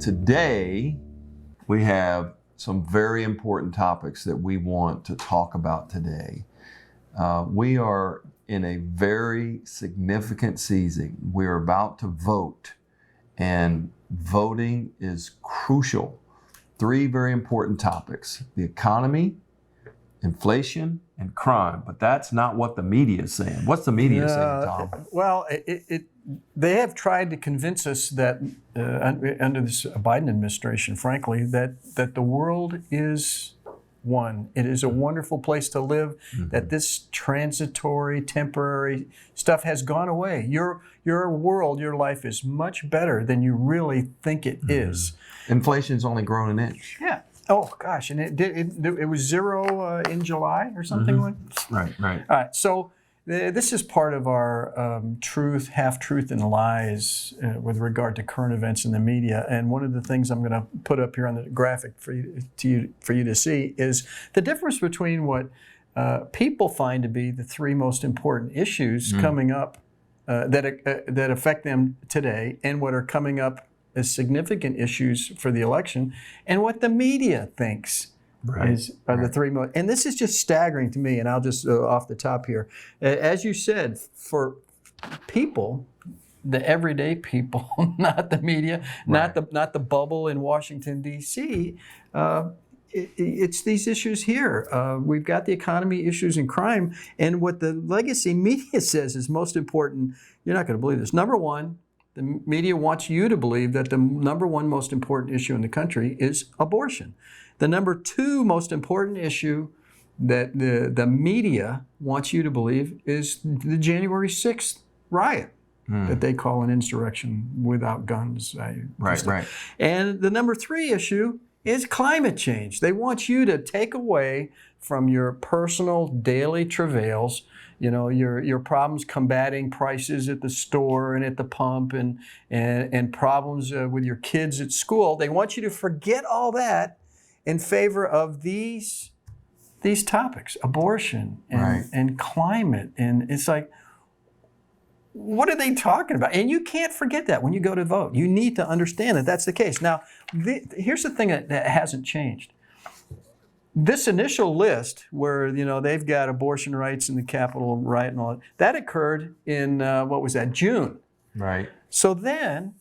Today, we have some very important topics that we want to talk about today. We are in a very significant season. We're about to vote, and voting is crucial. Three very important topics: the economy, inflation, and crime. But that's not what the media is saying. What's the media saying, Tom? Well, they have tried to convince us that under this Biden administration, frankly, that the world is one. It is a wonderful place to live, that this transitory, temporary stuff has gone away. Your world, your life is much better than you really think it is. Inflation's only grown an inch. Yeah. Oh, gosh. And it was zero in July or something like that? Right. All right. So this is part of our truth, half-truth, and lies with regard to current events in the media. And one of the things I'm going to put up here on the graphic for you to see is the difference between what people find to be the three most important issues coming up that affect them today, and what are coming up as significant issues for the election, and what the media thinks are the three most. And this is just staggering to me, and I'll just off the top here. As you said, for people, the everyday people, not the media, not the bubble in Washington, D.C., it's these issues here. We've got the economy, issues, and crime. And what the legacy media says is most important, you're not going to believe this. Number one, the media wants you to believe that the number one most important issue in the country is abortion. The number two most important issue that the media wants you to believe is the January 6th riot that they call an insurrection without guns. Right. And the number three issue is climate change. They want you to take away from your personal daily travails, your problems combating prices at the store and at the pump, and problems with your kids at school. They want you to forget all that in favor of these topics: abortion and climate. And it's like, what are they talking about? And you can't forget that when you go to vote. You need to understand that that's the case. Now, here's the thing that hasn't changed. This initial list where, they've got abortion rights and the Capitol riot and all that occurred in, June. Right. So then,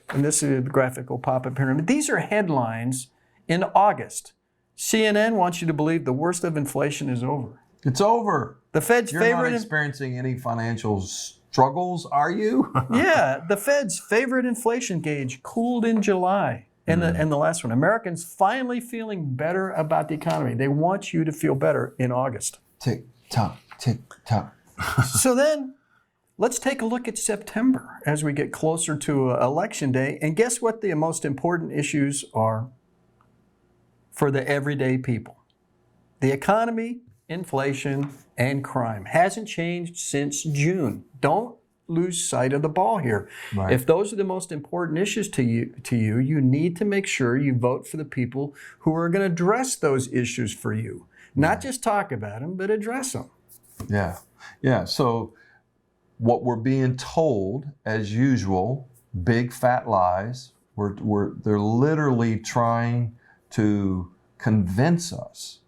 and this is a graphical pop-up here, but these are headlines in August. CNN wants you to believe the worst of inflation is over. It's over. The Fed's You're not experiencing any financial struggles, are you? Yeah, the Fed's favorite inflation gauge cooled in July. And the last one, Americans finally feeling better about the economy. They want you to feel better in August. Tick tock, tick tock. So then, let's take a look at September as we get closer to Election Day. And guess what the most important issues are for the everyday people? The economy, inflation, and crime. Hasn't changed since June. Don't lose sight of the ball here. Right. If those are the most important issues to you, you need to make sure you vote for the people who are going to address those issues for you. Not just talk about them, but address them. Yeah. So what we're being told, as usual, big fat lies. They're literally trying to convince us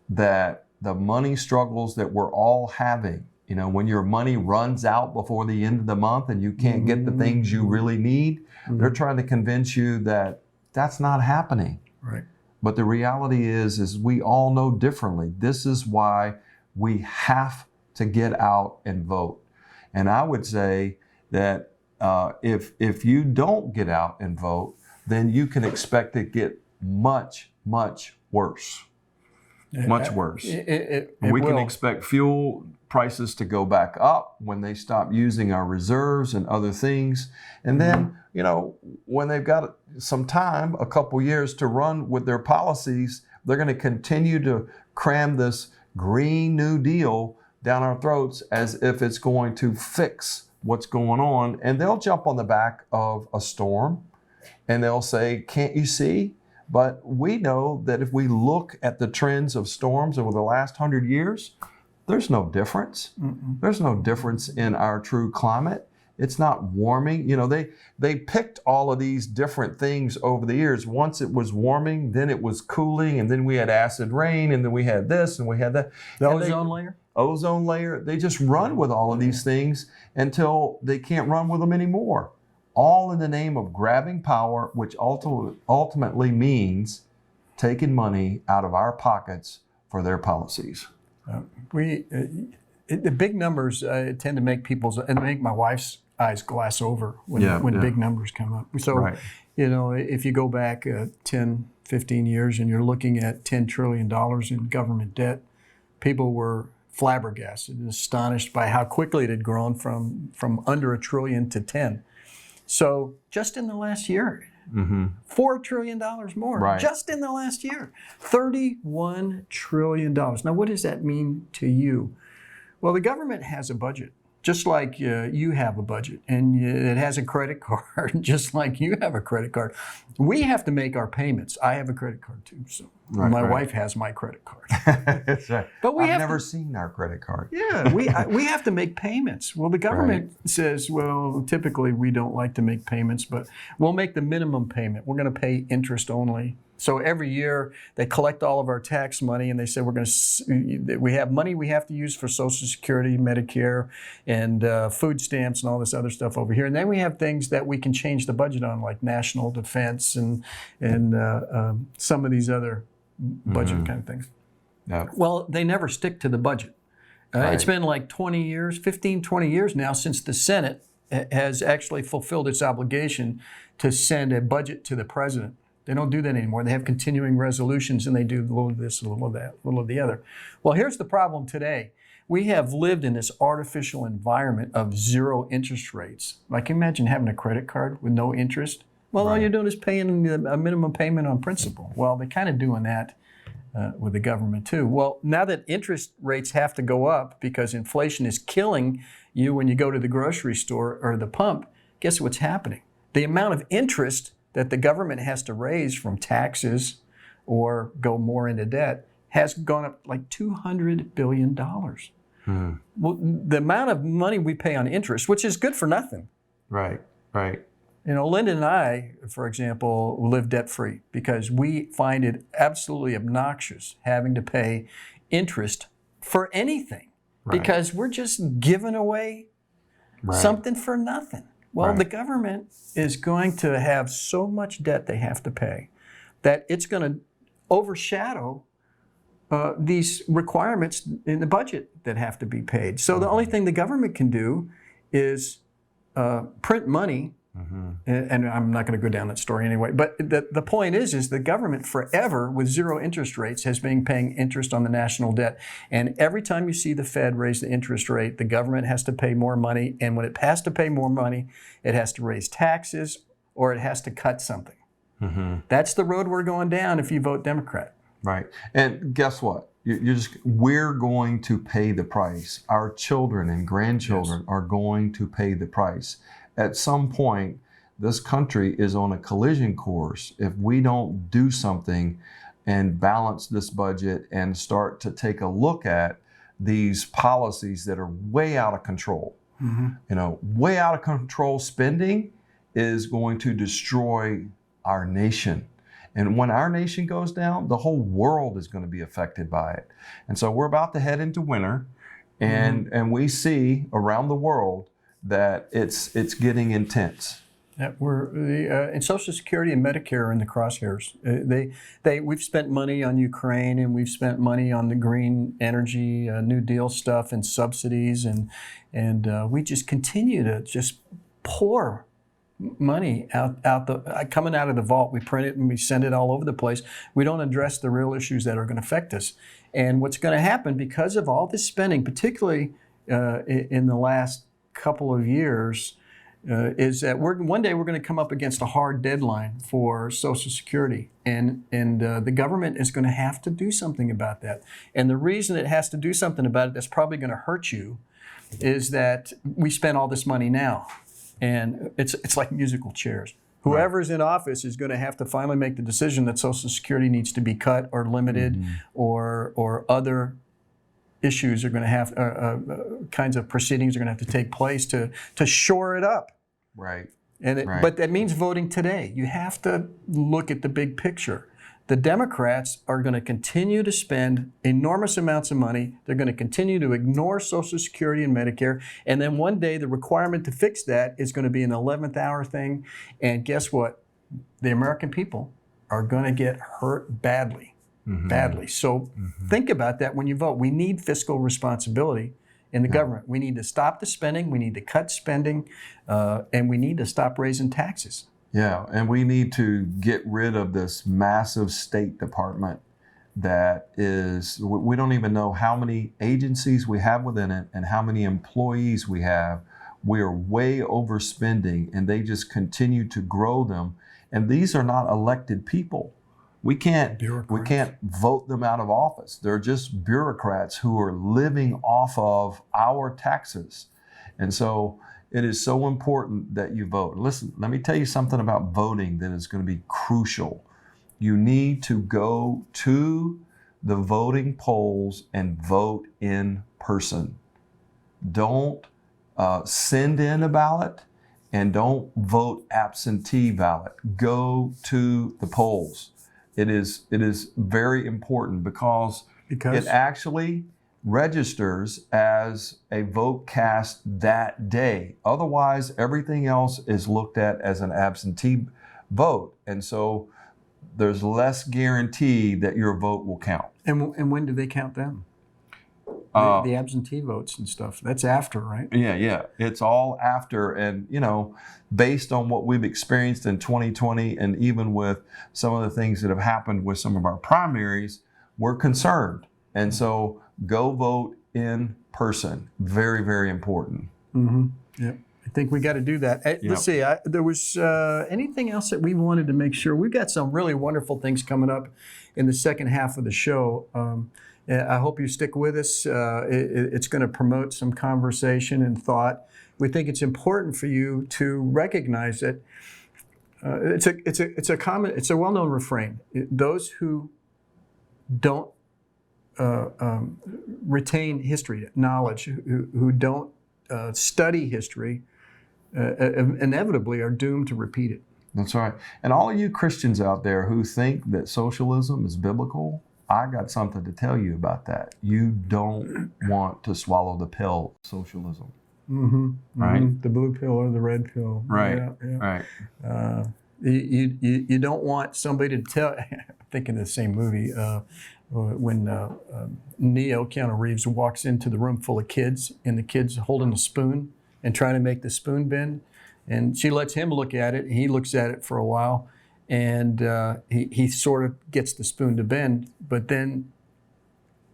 that the money struggles that we're all having, when your money runs out before the end of the month and you can't get the things you really need, they're trying to convince you that that's not happening. Right. But the reality is we all know differently. This is why we have to get out and vote. And I would say that if you don't get out and vote, then you can expect to get much, much worse. Much worse. We can expect fuel prices to go back up when they stop using our reserves and other things. And then, when they've got some time, a couple years to run with their policies, they're going to continue to cram this Green New Deal down our throats as if it's going to fix what's going on. And they'll jump on the back of a storm and they'll say, can't you see? But we know that if we look at the trends of storms over the last 100 years, there's no difference. There's no difference in our true climate. It's not warming. You know, they picked all of these different things over the years. Once it was warming, then it was cooling, and then we had acid rain, and then we had this, and we had that. The And ozone layer? Ozone layer. They just run with all of these things until they can't run with them anymore. All in the name of grabbing power, which ultimately means taking money out of our pockets for their policies. The big numbers tend to make make my wife's eyes glass over when big numbers come up. So, Right. you know, if you go back 10, 15 years and you're looking at $10 trillion in government debt, people were flabbergasted and astonished by how quickly it had grown from under $1 trillion to 10. So just in the last year, $4 trillion more, Right. just in the last year, $31 trillion. Now, what does that mean to you? Well, the government has a budget, just like you have a budget, and it has a credit card, just like you have a credit card. We have to make our payments. I have a credit card too, so my wife has my credit card. But I've never seen our credit card. Yeah, we have to make payments. Well, the government says, well, typically we don't like to make payments, but we'll make the minimum payment. We're going to pay interest only. So every year they collect all of our tax money, and they say we have money we have to use for Social Security, Medicare, and food stamps and all this other stuff over here. And then we have things that we can change the budget on, like national defense and some of these other budget kind of things. Yeah. Well, they never stick to the budget. It's been like 20 years now since the Senate has actually fulfilled its obligation to send a budget to the president. They don't do that anymore. They have continuing resolutions, and they do a little of this, a little of that, a little of the other. Well, here's the problem today. We have lived in this artificial environment of zero interest rates. Like, imagine having a credit card with no interest. Well, all you're doing is paying a minimum payment on principal. Well, they're kind of doing that with the government too. Well, now that interest rates have to go up because inflation is killing you when you go to the grocery store or the pump, guess what's happening? The amount of interest that the government has to raise from taxes or go more into debt has gone up like $200 billion. Well, the amount of money we pay on interest, which is good for nothing. Right. You know, Linda and I, for example, live debt-free because we find it absolutely obnoxious having to pay interest for anything because we're just giving away something for nothing. Well, the government is going to have so much debt they have to pay that it's going to overshadow these requirements in the budget that have to be paid. So the only thing the government can do is print money. And I'm not going to go down that story anyway. But the point is the government forever with zero interest rates has been paying interest on the national debt. And every time you see the Fed raise the interest rate, the government has to pay more money. And when it has to pay more money, it has to raise taxes or it has to cut something. That's the road we're going down if you vote Democrat. Right. And guess what? We're going to pay the price. Our children and grandchildren are going to pay the price. At some point, this country is on a collision course if we don't do something and balance this budget and start to take a look at these policies that are way out of control. You know, way out of control spending is going to destroy our nation. And when our nation goes down, the whole world is going to be affected by it. And so we're about to head into winter, and we see around the world that it's getting intense. Yeah, and Social Security and Medicare are in the crosshairs. We've spent money on Ukraine, and we've spent money on the green energy, New Deal stuff, and subsidies, and we just continue to just pour money coming out of the vault. We print it and we send it all over the place. We don't address the real issues that are going to affect us. And what's going to happen because of all this spending, particularly in the last couple of years, is that one day we're going to come up against a hard deadline for Social Security, and the government is going to have to do something about that. And the reason it has to do something about it that's probably going to hurt you is that we spend all this money now, and it's like musical chairs. Whoever's in office is going to have to finally make the decision that Social Security needs to be cut or limited or other issues are going to have, kinds of proceedings are going to have to take place to shore it up. Right. And but that means voting today. You have to look at the big picture. The Democrats are going to continue to spend enormous amounts of money. They're going to continue to ignore Social Security and Medicare. And then one day the requirement to fix that is going to be an 11th hour thing. And guess what? The American people are going to get hurt badly, badly. So think about that when you vote. We need fiscal responsibility in the government. We need to stop the spending. We need to cut spending. And we need to stop raising taxes. Yeah, and we need to get rid of this massive State Department that is, we don't even know how many agencies we have within it and how many employees we have. We are way overspending, and they just continue to grow them. And these are not elected people. We can't vote them out of office. They're just bureaucrats who are living off of our taxes. And so it is so important that you vote. Listen, let me tell you something about voting that is going to be crucial. You need to go to the voting polls and vote in person. Don't send in a ballot and don't vote absentee ballot. Go to the polls. It is very important because it actually registers as a vote cast that day. Otherwise, everything else is looked at as an absentee vote. And so there's less guarantee that your vote will count. And when do they count them? The absentee votes and stuff. That's after, right? Yeah. It's all after. And, based on what we've experienced in 2020 and even with some of the things that have happened with some of our primaries, we're concerned. And so go vote in person. Very, very important. Yep. I think we got to do that. Let's see. There was anything else that we wanted to make sure? We've got some really wonderful things coming up in the second half of the show. I hope you stick with us. It's going to promote some conversation and thought. We think it's important for you to recognize that it's a well-known refrain. Those who don't retain history, knowledge, who don't study history, inevitably are doomed to repeat it. That's right. And all of you Christians out there who think that socialism is biblical, I got something to tell you about that. You don't want to swallow the pill, socialism. Right? The blue pill or the red pill. Right. Right. You don't want somebody to tell. I'm thinking of the same movie when Neo, Keanu Reeves, walks into the room full of kids, and the kids holding a spoon and trying to make the spoon bend, and she lets him look at it, and he looks at it for a while, and he sort of gets the spoon to bend, but then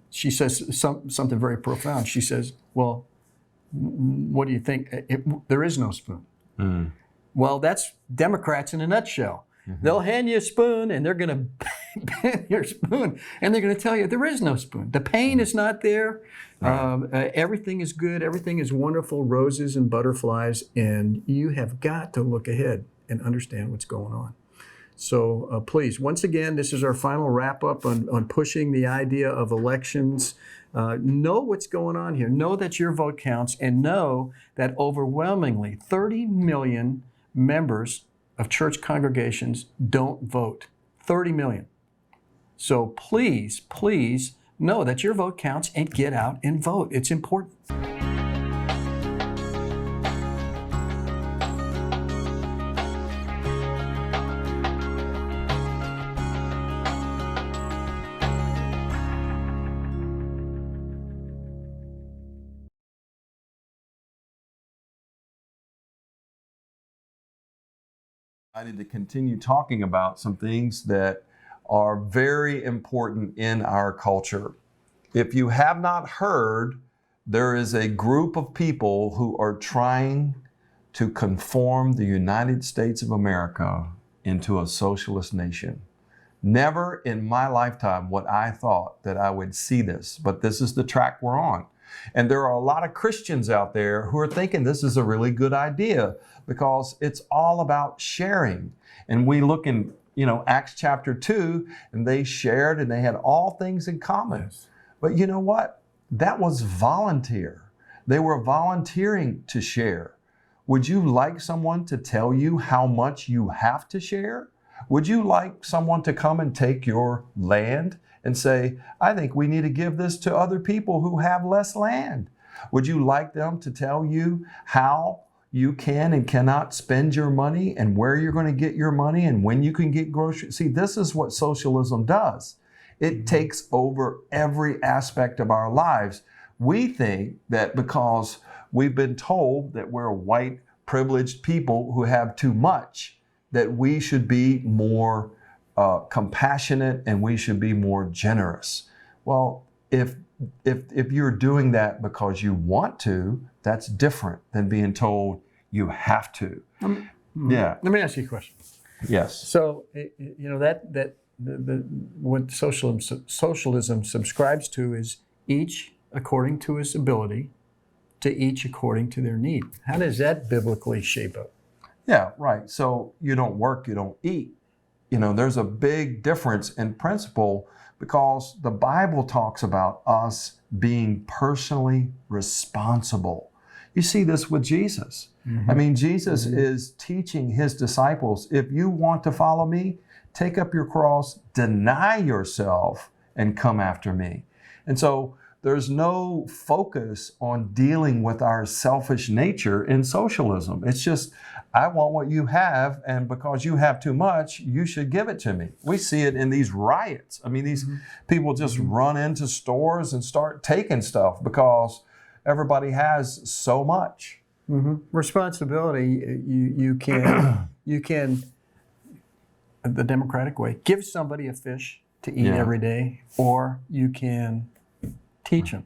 she says something very profound. She says, "Well, what do you think? There is no spoon." Well, that's Democrats in a nutshell. They'll hand you a spoon, and they're going to bend your spoon, and they're going to tell you there is no spoon. The pain is not there. Everything is good. Everything is wonderful, roses and butterflies, and you have got to look ahead and understand what's going on. So please, once again, this is our final wrap-up on pushing the idea of elections. Know what's going on here. Know that your vote counts, and know that overwhelmingly 30 million members of church congregations don't vote. 30 million. So please, please know that your vote counts and get out and vote. It's important. I need to continue talking about some things that are very important in our culture. If you have not heard, there is a group of people who are trying to conform the United States of America into a socialist nation. Never in my lifetime would I thought that I would see this, but this is the track we're on. And there are a lot of Christians out there who are thinking this is a really good idea because it's all about sharing. And we look in, Acts chapter 2, and they shared and they had all things in common. Yes. But you know what? that was volunteer. They were volunteering to share. Would you like someone to tell you how much you have to share? Would you like someone to come and take your land and say, I think we need to give this to other people who have less land? Would you like them to tell you how you can and cannot spend your money and where you're going to get your money and when you can get groceries? See, this is what socialism does. It takes over every aspect of our lives. We think that because we've been told that we're white, privileged people who have too much, that we should be more compassionate and we should be more generous. Well, if you're doing that because you want to, that's different than being told you have to. Yeah. Let me ask you a question. Yes. So, what socialism subscribes to is each according to his ability, to each according to their need. How does that biblically shape up? Yeah, right. So you don't work, you don't eat. There's a big difference in principle because the Bible talks about us being personally responsible. You see this with Jesus. I mean, Jesus is teaching his disciples, if you want to follow me, take up your cross, deny yourself, and come after me. And so there's no focus on dealing with our selfish nature in socialism. It's just, I want what you have, and because you have too much, you should give it to me. We see it in these riots. I mean, these people just run into stores and start taking stuff because everybody has so much. Responsibility, you can, the democratic way, give somebody a fish to eat every day, or you can teach them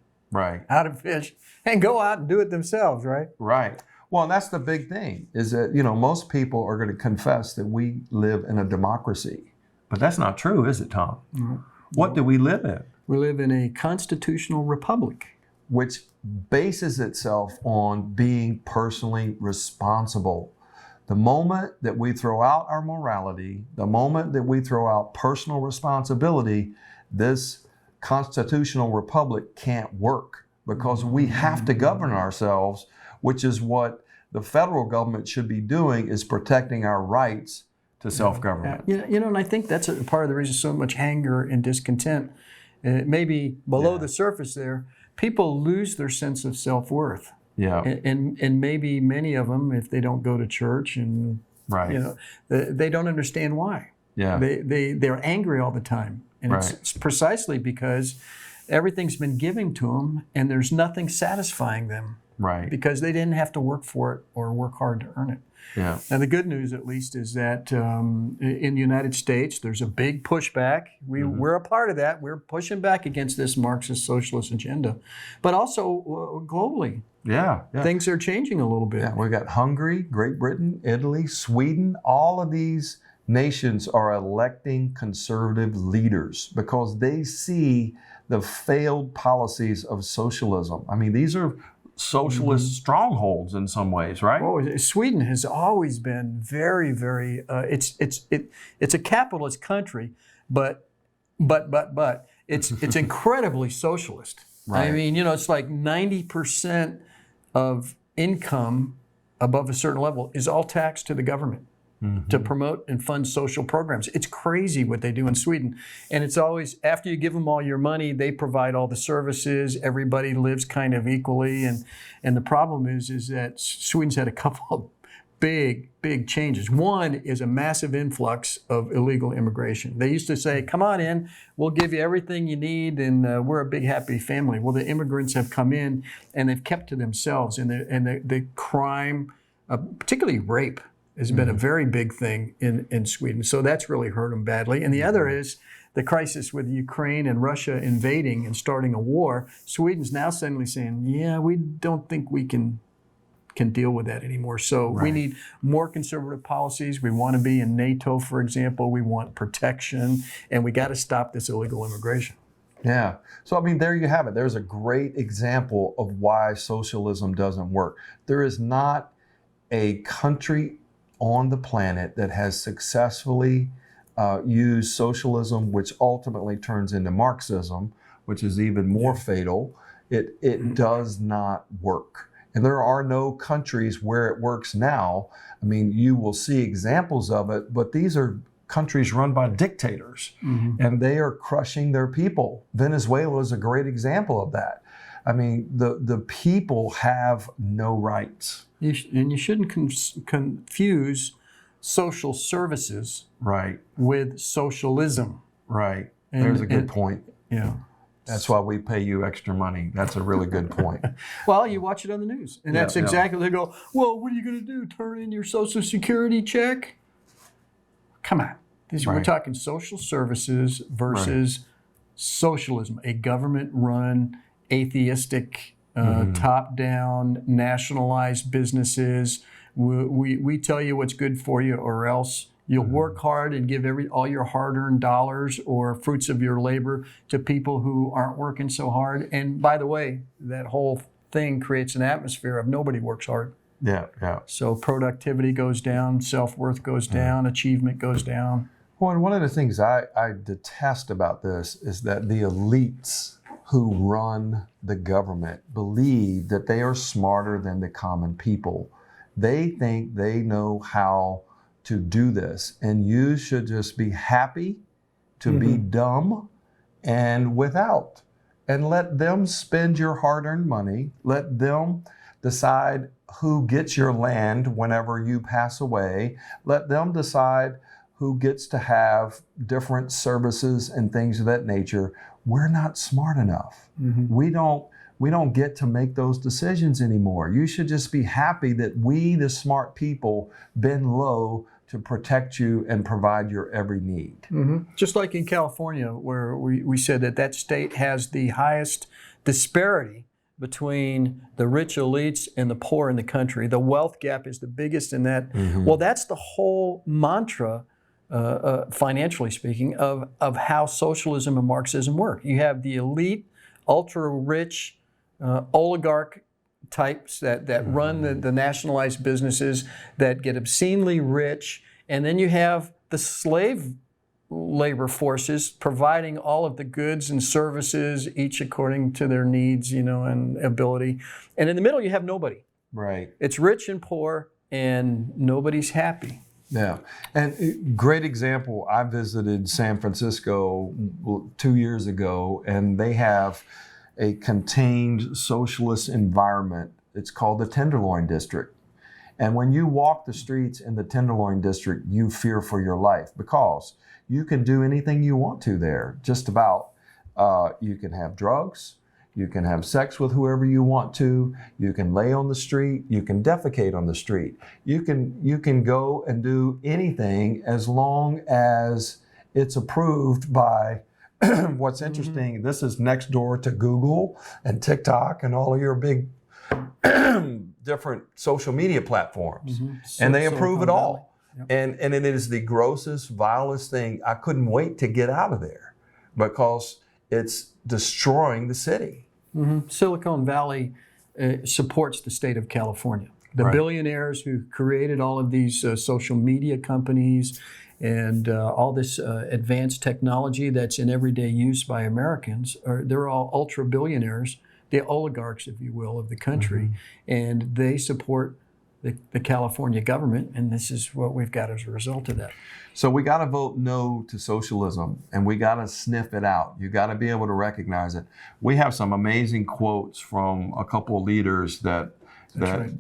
how to fish and go out and do it themselves, right? Right. Well, and that's the big thing is that, most people are going to confess that we live in a democracy. But that's not true, is it, Tom? What do we live in? We live in a constitutional republic. Which bases itself on being personally responsible. The moment that we throw out our morality, the moment that we throw out personal responsibility, this constitutional republic can't work because we have to govern ourselves, which is what the federal government should be doing, is protecting our rights to self-government. And I think that's a part of the reason so much anger and discontent, maybe below the surface there, people lose their sense of self-worth. Yeah. And maybe many of them, if they don't go to church and they don't understand why. Yeah. They're angry all the time. And it's precisely because everything's been given to them and there's nothing satisfying them. Right. Because they didn't have to work for it or work hard to earn it. Yeah. And the good news, at least, is that in the United States, there's a big pushback. We're a part of that. We're pushing back against this Marxist socialist agenda. But also globally, things are changing a little bit. Yeah, we've got Hungary, Great Britain, Italy, Sweden. All of these nations are electing conservative leaders because they see the failed policies of socialism. I mean, these are socialist strongholds in some ways, right? Oh, Sweden has always been very, very. It's a capitalist country, but it's incredibly socialist. Right. I mean, it's like 90% of income above a certain level is all taxed to the government to promote and fund social programs. It's crazy what they do in Sweden. And it's always, after you give them all your money, they provide all the services. Everybody lives kind of equally. And the problem is that Sweden's had a couple of big changes. One is a massive influx of illegal immigration. They used to say, come on in, we'll give you everything you need, and we're a big happy family. Well, the immigrants have come in and they've kept to themselves. And the crime, particularly rape, has been a very big thing in Sweden. So that's really hurt them badly. And the other is the crisis with Ukraine and Russia invading and starting a war. Sweden's now suddenly saying, we don't think we can deal with that anymore. So we need more conservative policies. We want to be in NATO, for example. We want protection, and we got to stop this illegal immigration. Yeah. So, I mean, there you have it. There's a great example of why socialism doesn't work. There is not a country on the planet that has successfully used socialism, which ultimately turns into Marxism, which is even more fatal. It does not work. And there are no countries where it works now. I mean, you will see examples of it, but these are countries run by dictators, and they are crushing their people. Venezuela is a great example of that. I mean, the people have no rights. And you shouldn't confuse social services Right. with socialism. Right. There's a good point. Yeah. That's why we pay you extra money. That's a really good point. Well, you watch it on the news, and that's exactly, they go, well, what are you going to do, turn in your Social Security check? Come on. We're talking social services versus socialism, a government-run, atheistic, top-down, nationalized businesses. We tell you what's good for you, or else you'll work hard and give all your hard-earned dollars or fruits of your labor to people who aren't working so hard. And by the way, that whole thing creates an atmosphere of nobody works hard. Yeah, yeah. So productivity goes down, self-worth goes down, achievement goes down. Well, and one of the things I detest about this is that the elites who run the government believe that they are smarter than the common people. They think they know how to do this, and you should just be happy to be dumb and without, and let them spend your hard-earned money. Let them decide who gets your land whenever you pass away. Let them decide who gets to have different services and things of that nature. We're not smart enough. We don't get to make those decisions anymore. You should just be happy that we, the smart people, bend low to protect you and provide your every need. Just like in California, where we said that state has the highest disparity between the rich elites and the poor in the country. The wealth gap is the biggest in that. Well, that's the whole mantra, financially speaking, of how socialism and Marxism work. You have the elite, ultra-rich, oligarch types that run the nationalized businesses that get obscenely rich, and then you have the slave labor forces providing all of the goods and services, each according to their needs, and ability. And in the middle, you have nobody. Right. It's rich and poor, and nobody's happy. Yeah, and great example, I visited San Francisco 2 years ago, and they have a contained socialist environment. It's called the Tenderloin District. And when you walk the streets in the Tenderloin District, you fear for your life because you can do anything you want to there, just about. You can have drugs, you can have sex with whoever you want to, you can lay on the street, you can defecate on the street. You can go and do anything as long as it's approved by what's interesting, this is next door to Google and TikTok and all of your big different social media platforms. And they approve it all. And it is the grossest, vilest thing. I couldn't wait to get out of there because it's destroying the city. Silicon Valley supports the state of California. The billionaires who created all of these social media companies and all this advanced technology that's in everyday use by Americans, they're all ultra billionaires, the oligarchs, if you will, of the country, and they support the California government, and this is what we've got as a result of that. So we got to vote no to socialism, and we got to sniff it out. You got to be able to recognize it. We have some amazing quotes from a couple of leaders that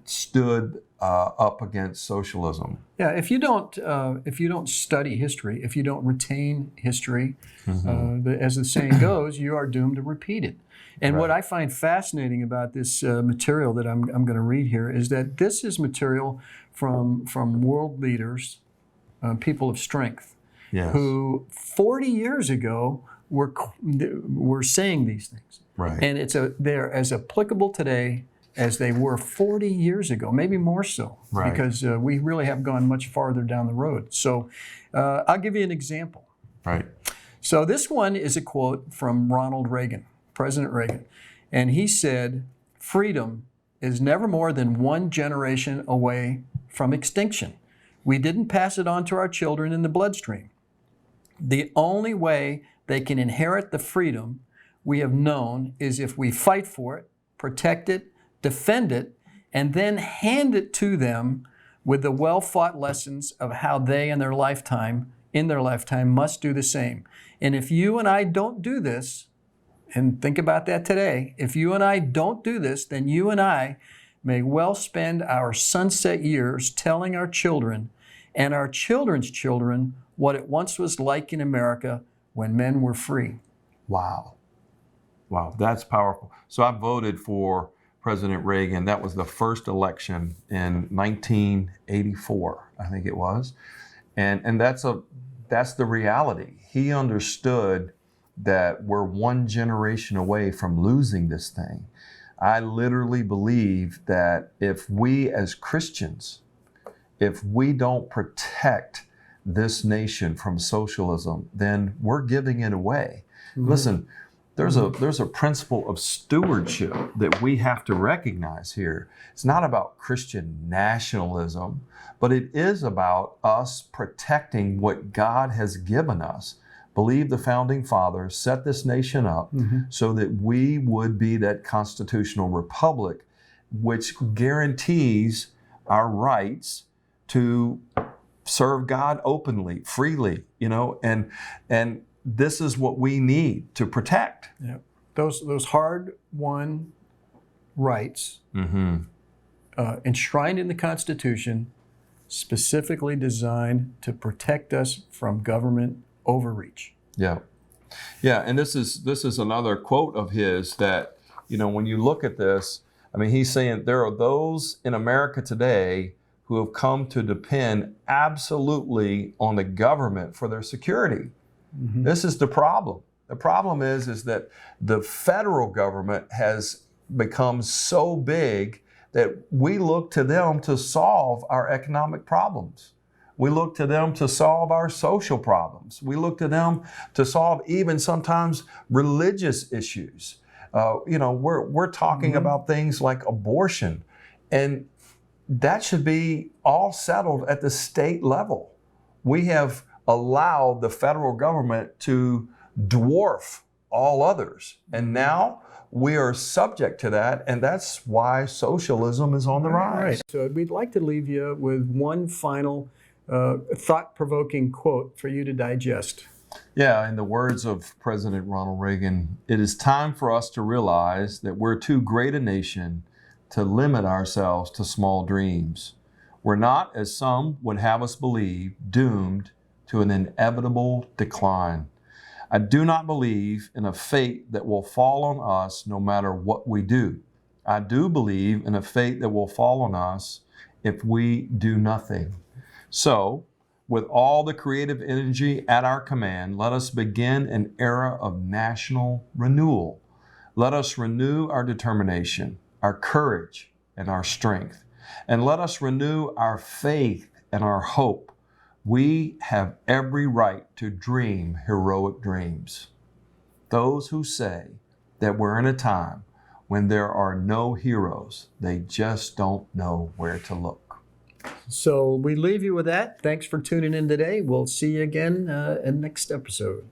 stood up against socialism. Yeah, if you don't study history, if you don't retain history, as the saying goes, you are doomed to repeat it. And what I find fascinating about this material that I'm going to read here is that this is material from world leaders, people of strength, who 40 years ago were saying these things. And they're as applicable today as they were 40 years ago, maybe more so, because we really have gone much farther down the road. So I'll give you an example. So this one is a quote from Ronald Reagan, President Reagan, and he said, "Freedom is never more than one generation away from extinction. We didn't pass it on to our children in the bloodstream. The only way they can inherit the freedom we have known is if we fight for it, protect it, defend it, and then hand it to them with the well-fought lessons of how they in their lifetime must do the same. And if you and I don't do this, and think about that today, if you and I don't do this, then you and I may well spend our sunset years telling our children and our children's children what it once was like in America when men were free. Wow. Wow, that's powerful. So I voted for President Reagan. That was the first election in 1984, I think it was. And that's the reality. He understood that we're one generation away from losing this thing. I literally believe that if we as Christians, if we don't protect this nation from socialism, then we're giving it away. Mm-hmm. Listen, there's a principle of stewardship that we have to recognize here. It's not about Christian nationalism, but it is about us protecting what God has given us. Believe the founding fathers set this nation up so that we would be that constitutional republic, which guarantees our rights to serve God openly, freely, and this is what we need to protect. Yeah. Those hard-won rights enshrined in the Constitution, specifically designed to protect us from government overreach. Yeah. Yeah, and this is another quote of his that, when you look at this, I mean, he's saying there are those in America today who have come to depend absolutely on the government for their security. Mm-hmm. This is the problem. The problem is that the federal government has become so big that we look to them to solve our economic problems. We look to them to solve our social problems. We look to them to solve even sometimes religious issues. We're talking about things like abortion, and that should be all settled at the state level. We have allowed the federal government to dwarf all others, and now we are subject to that, and that's why socialism is on the rise. Right. So we'd like to leave you with one final thought-provoking quote for you to digest. Yeah, in the words of President Ronald Reagan, it is time for us to realize that we're too great a nation to limit ourselves to small dreams. We're not, as some would have us believe, doomed to an inevitable decline. I do not believe in a fate that will fall on us no matter what we do. I do believe in a fate that will fall on us if we do nothing. So, with all the creative energy at our command, let us begin an era of national renewal. Let us renew our determination, our courage, and our strength. And let us renew our faith and our hope. We have every right to dream heroic dreams. Those who say that we're in a time when there are no heroes, they just don't know where to look. So we leave you with that. Thanks for tuning in today. We'll see you again in the next episode.